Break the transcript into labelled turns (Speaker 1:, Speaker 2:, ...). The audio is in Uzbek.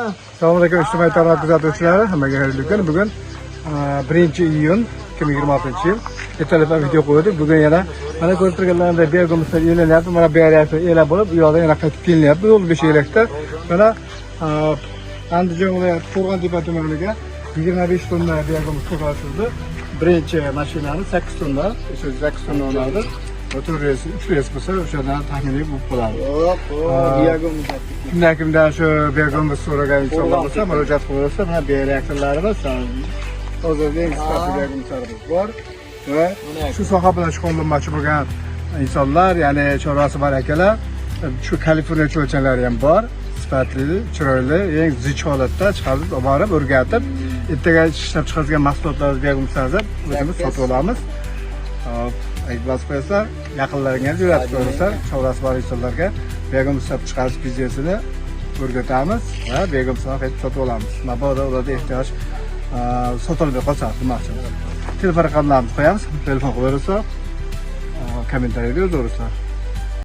Speaker 1: Assalomualaikum ijtimoiy tarmoq kuzatuvchilari, hammaga xayrli kun. Bugun 1-iyun 2026-yil. Ertalab video qo'ydik. Bugun yana mana ko'rib turganlaringizday bergimizda e'lanyapti. Mana bu yerda e'lon bo'lib, bu yoqda yana qaytib kelinyapti. Yo'l beshirakda. Mana Andijon viloyati Qo'rg'ontepa tumaniga 25 tonna bergimiz to'g'rildi. Birinchi mashinani 8 tonna, 8 tonna oladi. 3 reys bo'lsa, o'shadan taxminiy bo'lib qoladi. Kimdan shu bergimiz so'ragan insonlar bo'lsa, murojaat qilsa, mana bu reaktorlarimiz hozirda eng sifatli bergimizlarimiz bor va shu soha bilan shug'ullanmoqchi bo'lgan insonlar, ya'ni chorvasi bor akalar, shu Kaliforniya cho'lchanlari ham bor. Sifatli, chiroyli, eng zich holatda chiqarib, borib, o'rgatib, ertaga ishlab chiqaradigan mahsulotlarimiz bergimizlarni o'zimiz sotib olamiz. Ayblas qo'ysa, yaqinlaringiz jo'natib qo'ysa, chorvasi bor insonlarga bergim ishlab chiqarish biznesini o'rgatamiz va bergim sohasini sotib olamiz. Mabodo ularda ehtiyoj sotilmay qolsa, demoqchimiz. Telefon raqamlarimizni qo'yamiz, telefon qilaversa, kommentariyada yozinglar.